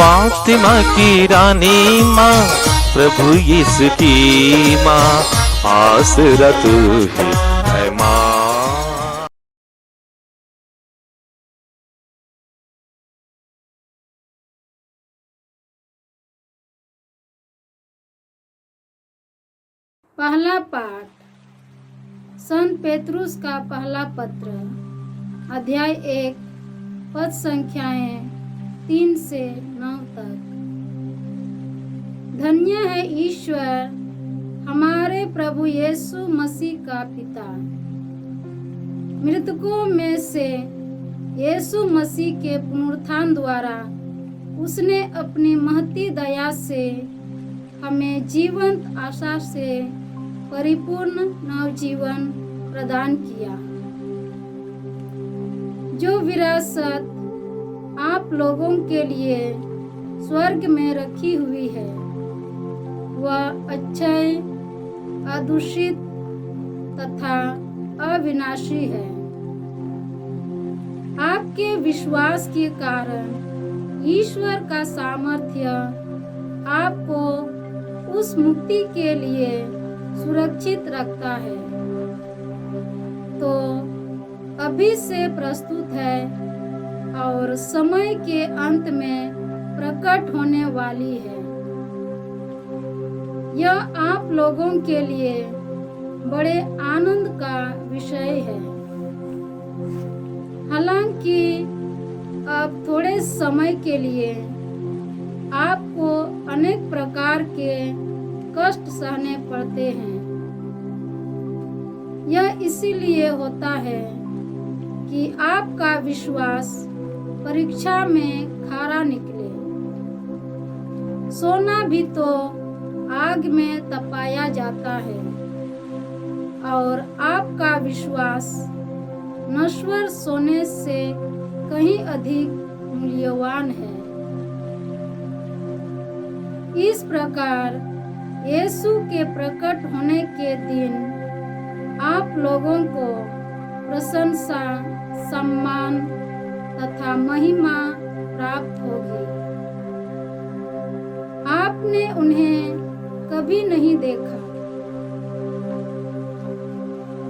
फातिमा की रानी माँ, प्रभु यीशु की माँ, आसरा तू ही है माँ। पहला पाठ संत पेतरुस का पहला पत्र, अध्याय 1, पद संख्याएं 3 से 9 तक। धन्य है ईश्वर हमारे प्रभु यीशु मसीह का पिता। मृतकों में से यीशु मसीह के पुनरुत्थान द्वारा उसने अपनी महती दया से हमें जीवंत आशा से परिपूर्ण नवजीवन प्रदान किया। जो विरासत आप लोगों के लिए स्वर्ग में रखी हुई है वह अक्षय, अदूषित तथा अविनाशी है। आपके विश्वास के कारण ईश्वर का सामर्थ्य आपको उस मुक्ति के लिए सुरक्षित रखता है। तो अभी से प्रस्तुत है और समय के अंत में प्रकट होने वाली है। यह आप लोगों के लिए बड़े आनंद का विषय है। हालांकि अब थोड़े समय के लिए आपको अनेक प्रकार के कष्ट सहने पड़ते हैं। यह इसीलिए होता है कि आपका विश्वास परीक्षा में खरा निकले। सोना भी तो आग में तपाया जाता है और आपका विश्वास नश्वर सोने से कहीं अधिक मूल्यवान है। इस प्रकार यीशु के प्रकट होने के दिन आप लोगों को प्रशंसा, सम्मान तथा महिमा प्राप्त होगी। आपने उन्हें कभी नहीं देखा,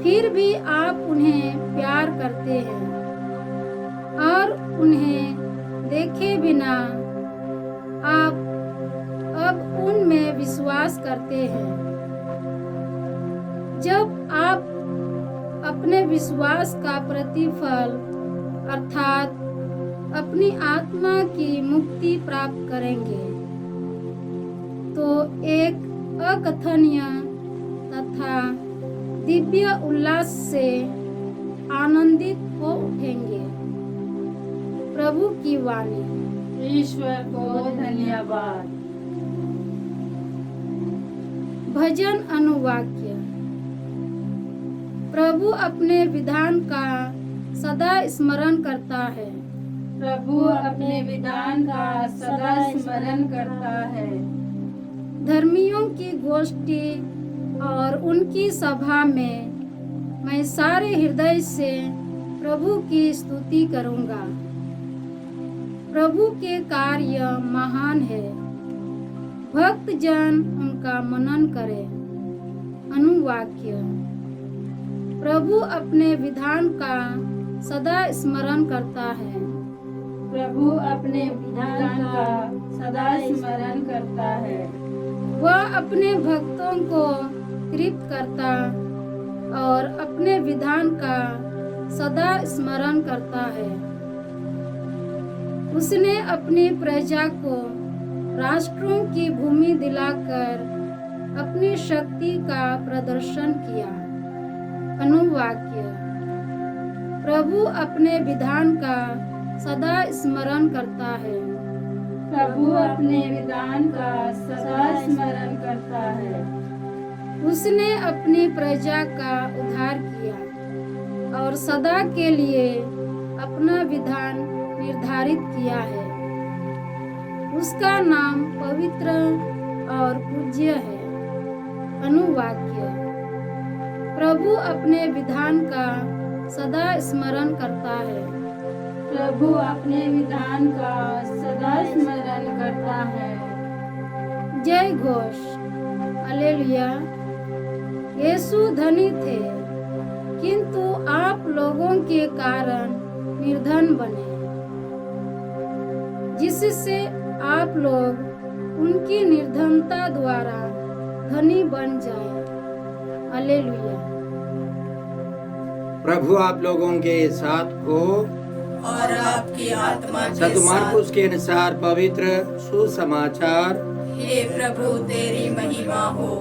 फिर भी आप उन्हें प्यार करते हैं और उन्हें देखे बिना आप अब उनमें विश्वास करते हैं। जब आप अपने विश्वास का प्रतिफल अर्थात अपनी आत्मा की मुक्ति प्राप्त करेंगे तो एक अकथनीय तथा दिव्य उल्लास से आनंदित हो उठेंगे। प्रभु की वाणी। ईश्वर को धन्यवाद। भजन अनुवाक्य। प्रभु अपने विधान का सदा स्मरण करता है। प्रभु अपने विधान का सदा स्मरण करता है। धर्मियों की गोष्ठी और उनकी सभा में मैं सारे हृदय से प्रभु की स्तुति करूंगा। प्रभु के कार्य महान है, भक्त जन उनका मनन करें। अनुवाक्य। प्रभु अपने विधान का सदा स्मरण करता है। प्रभु अपने विधान का सदा स्मरण करता है। वह अपने भक्तों को तृप्त करता और अपने विधान का सदा स्मरण करता है। उसने अपनी प्रजा को राष्ट्रों की भूमि दिलाकर अपनी शक्ति का प्रदर्शन किया। अनुवाक्य। प्रभु अपने विधान का सदा स्मरण करता है। प्रभु अपने विधान का सदा स्मरण करता है। उसने अपनी प्रजा का उद्धार किया और सदा के लिए अपना विधान निर्धारित किया है। उसका नाम पवित्र और पूज्य है। अनुवाक्य। प्रभु अपने विधान का सदा स्मरण करता है। प्रभु अपने विधान का सदा स्मरण जय घोष। हालेलुया। यीशु धनी थे, किंतु आप लोगों के कारण निर्धन बने, जिससे आप लोग उनकी निर्धनता द्वारा धनी बन जाए। हालेलुया। प्रभु आप लोगों के साथ हो और आपकी आत्मा के संत साथ। मार्कुस के अनुसार पवित्र सुसमाचार। हे प्रभु तेरी महिमा हो।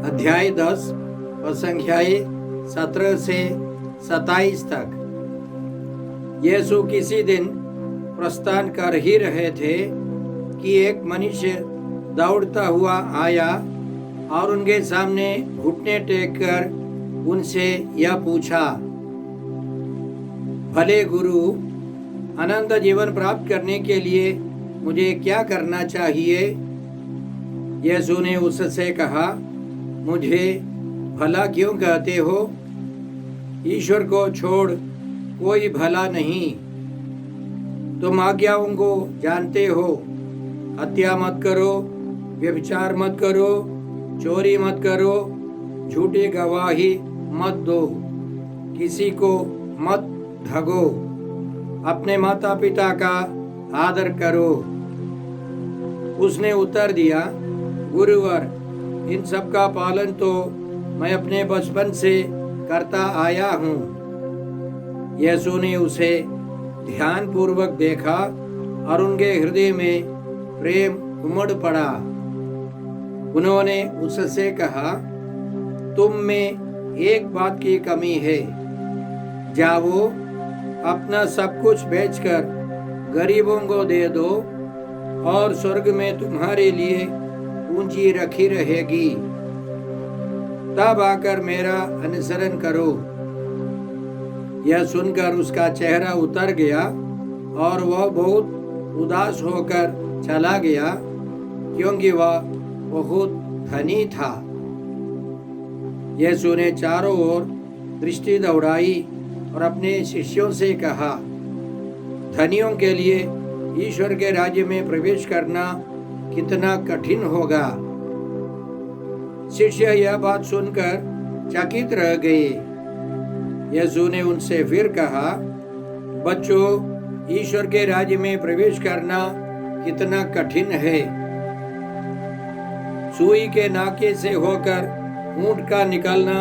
अध्याय 10 और संख्याएं 17 से 27 तक। यीशु किसी दिन प्रस्थान कर ही रहे थे कि एक मनुष्य दौड़ता हुआ आया और उनके सामने घुटने टेक कर उनसे यह पूछा, भले गुरु, अनंत जीवन प्राप्त करने के लिए मुझे क्या करना चाहिए? यीशु ने उससे कहा, मुझे भला क्यों कहते हो? ईश्वर को छोड़ कोई भला नहीं। तुम आज्ञाओं को जानते हो, हत्या मत करो, व्यभिचार मत करो, चोरी मत करो, झूठी गवाही मत दो, किसी को मत ठगो, अपने माता पिता का आदर करो। उसने उत्तर दिया, गुरुवर, इन सब का पालन तो मैं अपने बचपन से करता आया हूँ। यीशु ने उसे ध्यान पूर्वक देखा और उनके हृदय में प्रेम उमड़ पड़ा। उन्होंने उससे कहा, तुम में एक बात की कमी है। जाओ, अपना सब कुछ बेचकर गरीबों को दे दो और स्वर्ग में तुम्हारे लिए पूंजी रखी रहेगी। तब आकर मेरा अनुसरण करो। यह सुनकर उसका चेहरा उतर गया और वह बहुत उदास होकर चला गया, क्योंकि वह बहुत धनी था। यीशु ने चारों ओर दृष्टि दौड़ाई और अपने शिष्यों से कहा, धनियों के लिए ईश्वर के राज्य में प्रवेश करना कितना कठिन होगा। शिष्य यह बात सुनकर चकित रह गए। यीशु ने उनसे फिर कहा, बच्चों, ईश्वर के राज्य में प्रवेश करना कितना कठिन है। सुई के नाके से होकर ऊंट का निकलना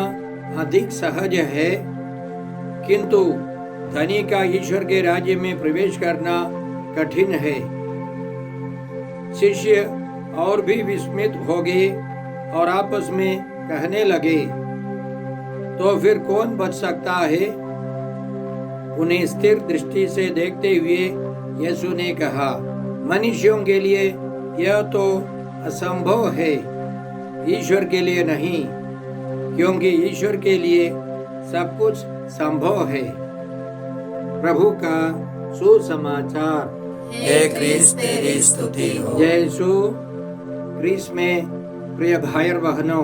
अधिक सहज है, किंतु धनी का ईश्वर के राज्य में प्रवेश करना कठिन है। शिष्य और भी विस्मित हो गए और आपस में कहने लगे, तो फिर कौन बच सकता है? उन्हें स्थिर दृष्टि से देखते हुए यीशु ने कहा, मनुष्यों के लिए यह तो असंभव है, ईश्वर के लिए नहीं, क्योंकि ईश्वर के लिए सब कुछ संभव है। प्रभु का सुसमाचार। हे क्रिस्त तेरी स्तुति हो। जय यीशु क्रिस्त में प्रिय भाई और बहनों,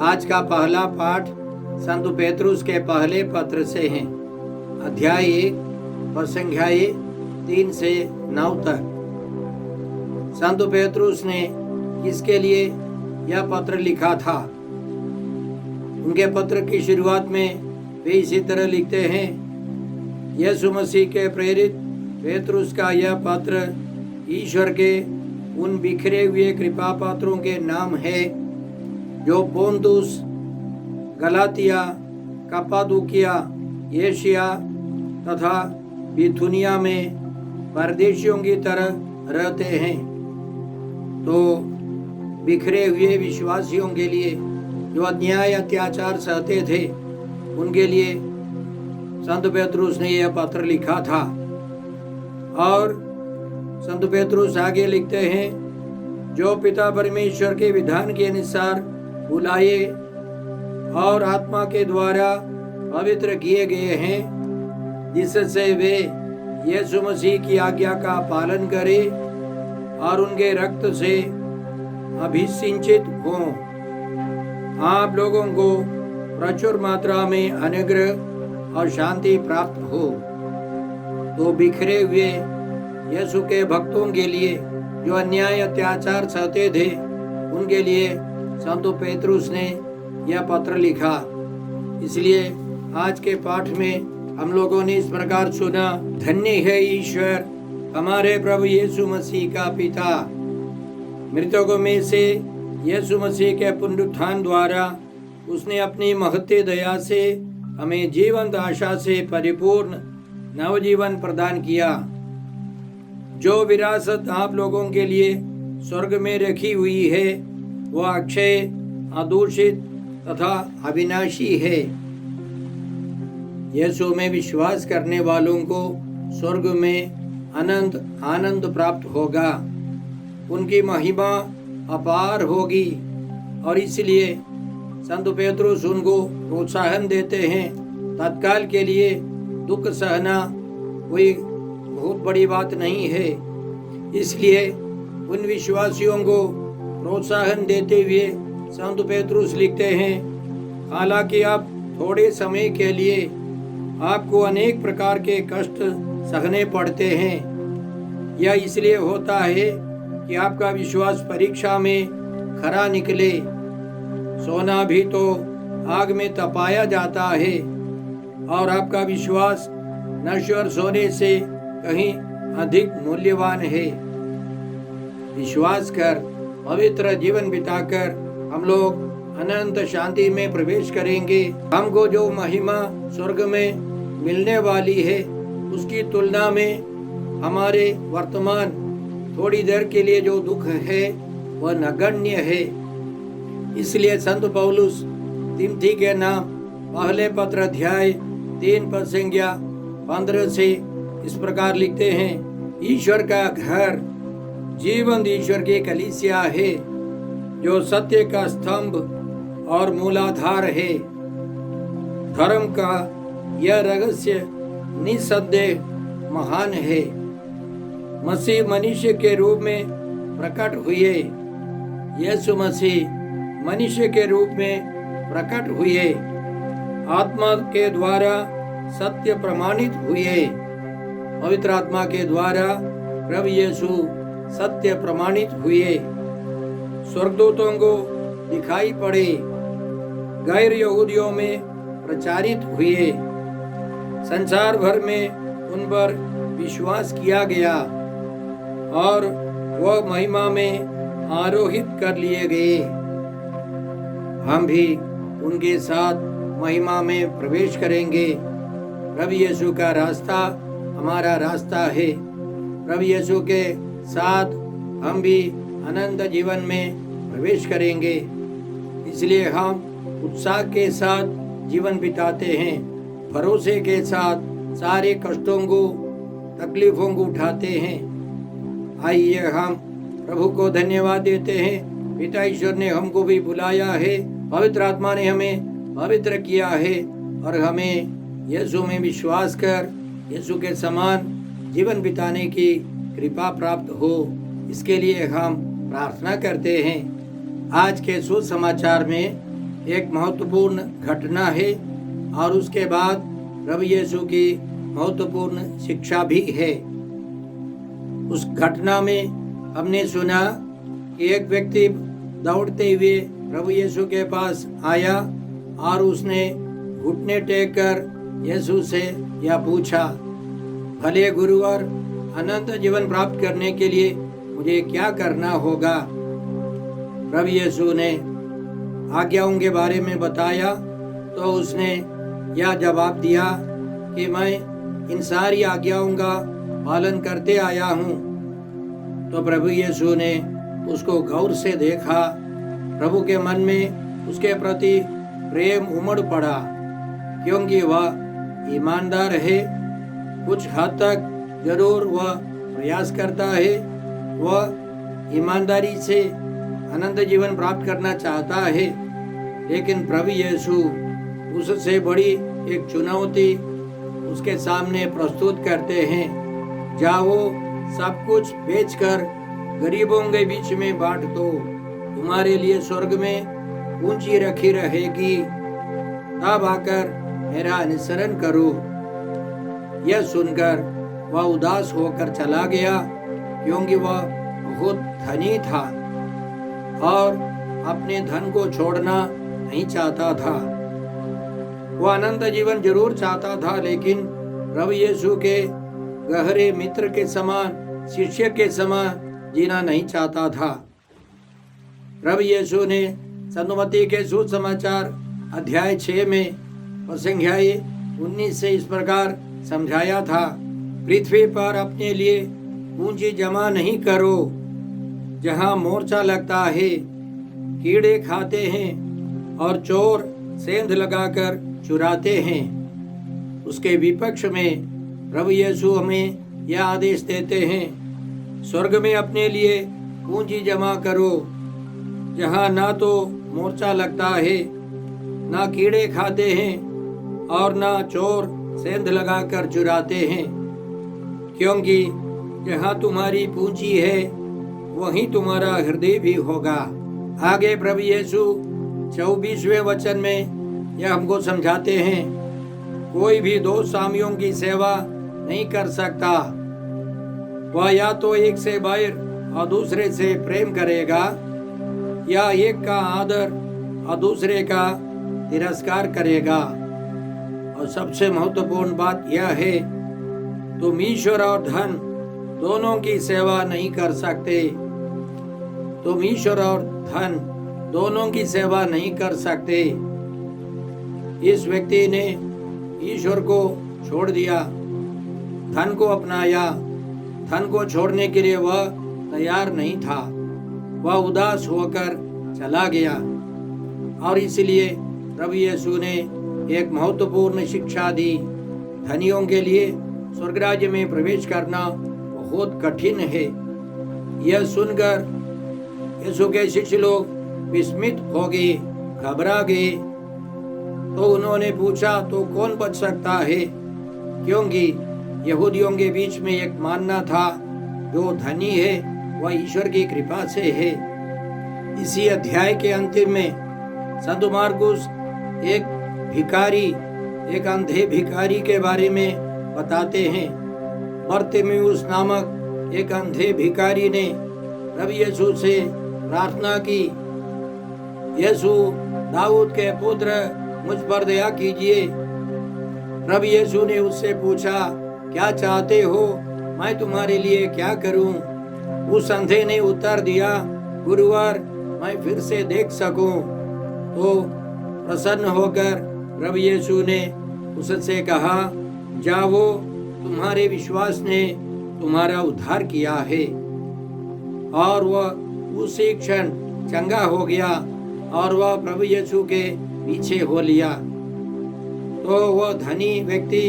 आज का पहला पाठ संत पेतरुस के पहले पत्र से है। अध्याय 1 और संख्याएं 3 से 9 तक। संत पेतरुस ने किसके लिए यह पत्र लिखा था? उनके पत्र की शुरुआत में वे इसी तरह लिखते हैं, यीशु मसीह के प्रेरित पेतरुस का यह पत्र ईश्वर के उन बिखरे हुए कृपा पात्रों के नाम है जो पोंतुस, गलातिया, कप्पादुकिया, एशिया तथा बिथुनिया में परदेशियों की तरह रहते हैं। तो बिखरे हुए विश्वासियों के लिए जो अन्याय अत्याचार सहते थे, उनके लिए संत पेतरुस ने यह पत्र लिखा था। और संत पेतरुस आगे लिखते हैं, जो पिता परमेश्वर के विधान के अनुसार बुलाए और आत्मा के द्वारा पवित्र किए गए हैं, जिससे वे यीशु मसीह की आज्ञा का पालन करें और उनके रक्त से अभिषिंचित हों। आप लोगों को प्रचुर मात्रा में अनुग्रह और शांति प्राप्त हो। तो बिखरे हुए यीशु के भक्तों के लिए जो अन्याय अत्याचार सहते थे, उनके लिए संत पेतरुस ने यह पत्र लिखा। इसलिए आज के पाठ में हम लोगों ने इस प्रकार सुना, धन्य है ईश्वर हमारे प्रभु यीशु मसीह का पिता, मृतकों में से यीशु मसीह के पुनरुत्थान द्वारा उसने अपनी महत्व दया से हमें जीवंत आशा से परिपूर्ण नवजीवन प्रदान किया। जो विरासत आप लोगों के लिए स्वर्ग में रखी हुई है वह अक्षय, अदूषित तथा अविनाशी है। यीशु में विश्वास करने वालों को स्वर्ग में अनंत आनंद प्राप्त होगा, उनकी महिमा अपार होगी। और इसलिए संत पेतरुस उनको प्रोत्साहन देते हैं, तत्काल के लिए दुख सहना कोई बहुत बड़ी बात नहीं है। इसलिए उन विश्वासियों को प्रोत्साहन देते हुए संत पेतरुस लिखते हैं, हालांकि अब थोड़े समय के लिए आपको अनेक प्रकार के कष्ट सहने पड़ते हैं। यह इसलिए होता है कि आपका विश्वास परीक्षा में खरा निकले। सोना भी तो आग में तपाया जाता है और आपका विश्वास नश्वर सोने से कहीं अधिक मूल्यवान है। विश्वास कर पवित्र जीवन बिताकर हम लोग अनंत शांति में प्रवेश करेंगे। हमको जो महिमा स्वर्ग में मिलने वाली है उसकी तुलना में हमारे वर्तमान थोड़ी देर के लिए जो दुख है वह नगण्य है। इसलिए संत पौलुस तिमोथी के नाम पहले पत्र अध्याय 3 पद संज्ञा 15 से इस प्रकार लिखते हैं, ईश्वर का घर जीवंत ईश्वर की कलीसिया है, जो सत्य का स्तंभ और मूलाधार है। धर्म का यह रहस्य निसंदेह महान है। मसीह मनुष्य के रूप में प्रकट हुए, यीशु मसीह मनुष्य के रूप में प्रकट हुए, आत्मा के द्वारा सत्य प्रमाणित हुए। पवित्र आत्मा के द्वारा प्रभु यीशु सत्य प्रमाणित हुए, स्वर्गदूतों को दिखाई पड़े, गैर यहूदियों में प्रचारित हुए, संसार भर में उन पर विश्वास किया गया और वह महिमा में आरोहित कर लिए गए। हम भी उनके साथ महिमा में प्रवेश करेंगे। प्रभु यीशु का रास्ता हमारा रास्ता है। प्रभु यीशु के साथ हम भी अनंत जीवन में प्रवेश करेंगे। इसलिए हम उत्साह के साथ जीवन बिताते हैं, भरोसे के साथ सारे कष्टों को, तकलीफों को उठाते हैं। आइए हम प्रभु को धन्यवाद देते हैं। पिता ईश्वर ने हमको भी बुलाया है, पवित्र आत्मा ने हमें पवित्र किया है और हमें यीशु में विश्वास कर यीशु के समान जीवन बिताने की कृपा प्राप्त हो, इसके लिए हम प्रार्थना करते हैं। आज के सुसमाचार में एक महत्वपूर्ण घटना है और उसके बाद प्रभु यीशु की महत्वपूर्ण शिक्षा भी है। उस घटना में हमने सुना कि एक व्यक्ति दौड़ते हुए प्रभु यीशु के पास आया और उसने घुटने टेक कर यीशु से यह पूछा, भले गुरुवर, अनंत जीवन प्राप्त करने के लिए मुझे क्या करना होगा? प्रभु यीशु ने आज्ञाओं के बारे में बताया तो उसने यह जवाब दिया कि मैं इन सारी आज्ञाओं का पालन करते आया हूँ। तो प्रभु यीशु ने उसको गौर से देखा। प्रभु के मन में उसके प्रति प्रेम उमड़ पड़ा, क्योंकि वह ईमानदार है। कुछ हद तक जरूर वह प्रयास करता है, वह ईमानदारी से अनंत जीवन प्राप्त करना चाहता है, लेकिन प्रभु यीशु उससे बड़ी एक चुनौती उसके सामने प्रस्तुत करते हैं। जाओ, सब कुछ बेचकर गरीबों के बीच में बांट दो, तुम्हारे लिए स्वर्ग में पूंजी रखी रहेगी, तब आकर मेरा अनुसरण करो। यह सुनकर वह उदास होकर चला गया, क्योंकि वह बहुत धनी था और अपने धन को छोड़ना नहीं चाहता था। वो अनंत जीवन जरूर चाहता था, लेकिन प्रभु यीशु के गहरे मित्र के समान, शिष्य के समान जीना नहीं चाहता था। प्रभु यीशु ने सन्मति के सुसमाचार अध्याय 6 में संख्याय 19 से इस प्रकार समझाया था, पृथ्वी पर अपने लिए पूंजी जमा नहीं करो, जहां मोर्चा लगता है, कीड़े खाते हैं और चोर सेंध लगाकर चुराते हैं। उसके विपक्ष में प्रभु यीशु हमें यह आदेश देते हैं, स्वर्ग में अपने लिए पूंजी जमा करो, जहां ना तो मोर्चा लगता है, ना कीड़े खाते हैं और ना चोर सेंध लगाकर चुराते हैं, क्योंकि जहां तुम्हारी पूंजी है वहीं तुम्हारा हृदय भी होगा। आगे प्रभु यीशु 24वें वचन में यह हमको समझाते हैं, कोई भी दो स्वामियों की सेवा नहीं कर सकता, वह या तो एक से बैर और दूसरे से प्रेम करेगा, या एक का आदर और दूसरे का तिरस्कार करेगा। और सबसे महत्वपूर्ण बात यह है, तुम ईश्वर और धन दोनों की सेवा नहीं कर सकते। तुम ईश्वर और धन दोनों की सेवा नहीं कर सकते। इस व्यक्ति ने ईश्वर को छोड़ दिया, धन को अपनाया। धन को छोड़ने के लिए वह तैयार नहीं था, वह उदास होकर चला गया। और इसलिए प्रभु यीशु ने एक महत्वपूर्ण शिक्षा दी, धनियों के लिए स्वर्ग राज्य में प्रवेश करना बहुत कठिन है। यह सुनकर यीशु के शिष्य लोग विस्मित हो गए, घबरा गए। तो उन्होंने पूछा, तो कौन बच सकता है? क्योंकि यहूदियों के बीच में एक मानना था, जो धनी है वह ईश्वर की कृपा से है। इसी अध्याय के अंतिम में संत मार्कुस एक भिखारी, एक अंधे भिखारी के बारे में बताते हैं। बरतिमेउस नामक एक अंधे भिखारी ने प्रभु यीशु से प्रार्थना की, यीशु दाऊद के पुत्र मुझ पर दया कीजिए। प्रभु यीशु ने उससे पूछा, क्या चाहते हो, मैं तुम्हारे लिए क्या करूं? उस अंधे ने उत्तर दिया, गुरुवर, मैं फिर से देख सकूं। तो प्रसन्न होकर प्रभु यीशु ने उससे कहा, जाओ, तुम्हारे विश्वास ने तुम्हारा उद्धार किया है। और वह उसी क्षण चंगा हो गया और वह प्रभु यीशु के पीछे हो लिया। तो वह धनी व्यक्ति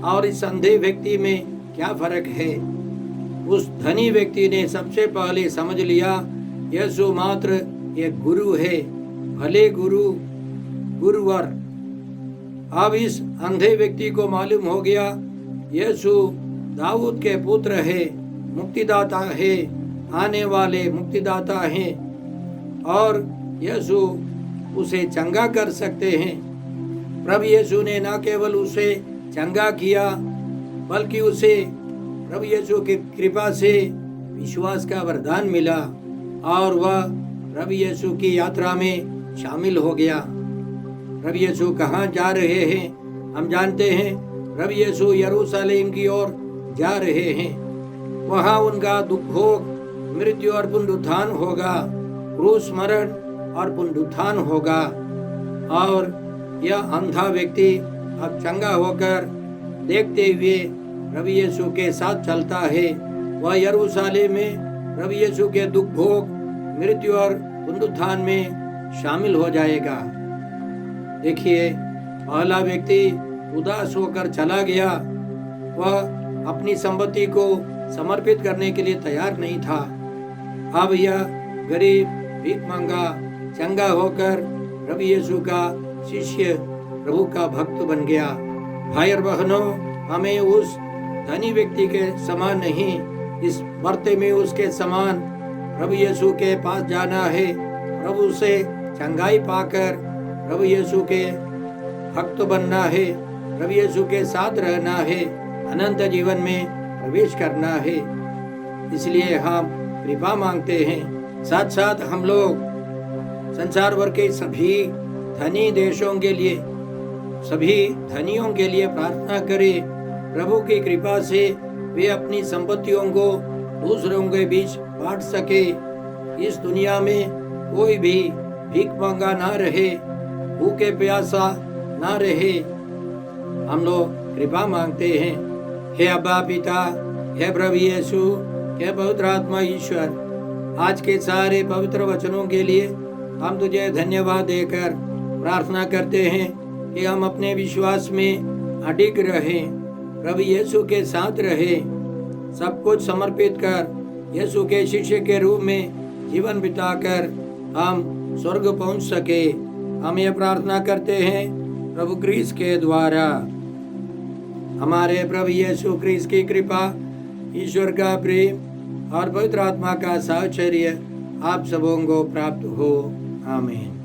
और इस अंधे व्यक्ति में क्या फर्क है? उस धनी व्यक्ति ने सबसे पहले समझ लिया, यीशु मात्र एक गुरु है, भले गुरु, गुरुवर। अब इस अंधे व्यक्ति को मालूम हो गया, यीशु दाऊद के पुत्र है, मुक्तिदाता है, आने वाले मुक्तिदाता हैं, और यीशु उसे चंगा कर सकते हैं। प्रभु यीशु ने न केवल उसे चंगा किया, बल्कि उसे प्रभु यीशु की कृपा से विश्वास का वरदान मिला और वह प्रभु यीशु की यात्रा में शामिल हो गया। प्रभु यीशु कहाँ जा रहे हैं? हम जानते हैं, प्रभु यीशु यरूशलेम की ओर जा रहे हैं। वहाँ उनका दुखभोग, मृत्यु और पुनरुत्थान होगा, क्रूस मरण और पुनरुत्थान होगा। और यह अंधा व्यक्ति अब चंगा होकर देखते हुए प्रभु यीशु के साथ चलता है। वह यरूशलेम में प्रभु यीशु के दुख भोग, मृत्यु और पुनरुत्थान में शामिल हो जाएगा। देखिए, पहला व्यक्ति उदास होकर चला गया, वह अपनी संपत्ति को समर्पित करने के लिए तैयार नहीं था। अब यह गरीब भीख मांगा चंगा होकर प्रभु यीशु का शिष्य, प्रभु का भक्त बन गया। भाई और बहनों, हमें उस धनी व्यक्ति के समान नहीं, इस बरतिमेउस उसके समान प्रभु यीशु के पास जाना है। प्रभु से चंगाई पाकर प्रभु यीशु के भक्त बनना है, प्रभु यीशु के साथ रहना है, अनंत जीवन में प्रवेश करना है। इसलिए हम कृपा मांगते हैं। साथ साथ हम लोग संसार भर के सभी धनी देशों के लिए, सभी धनियों के लिए प्रार्थना करें। प्रभु की कृपा से वे अपनी संपत्तियों को दूसरों के बीच बांट सके। इस दुनिया में कोई भी भीख मांगा ना रहे, भूखे प्यासा ना रहे। हम लोग कृपा मांगते हैं। हे अब्बा पिता, हे प्रभु यीशु, हे पवित्र आत्मा ईश्वर, आज के सारे पवित्र वचनों के लिए हम तुझे धन्यवाद देकर प्रार्थना करते हैं कि हम अपने विश्वास में अडिग रहें, प्रभु यीशु के साथ रहें, सब कुछ समर्पित कर यीशु के शिष्य के रूप में जीवन बिताकर हम स्वर्ग पहुंच सके। हम ये प्रार्थना करते हैं प्रभु क्रिस्त के द्वारा। हमारे प्रभु यीशु क्रिस्त की कृपा, ईश्वर का प्रेम और पवित्र आत्मा का साहचर्य आप सबों को प्राप्त हो। आमीन।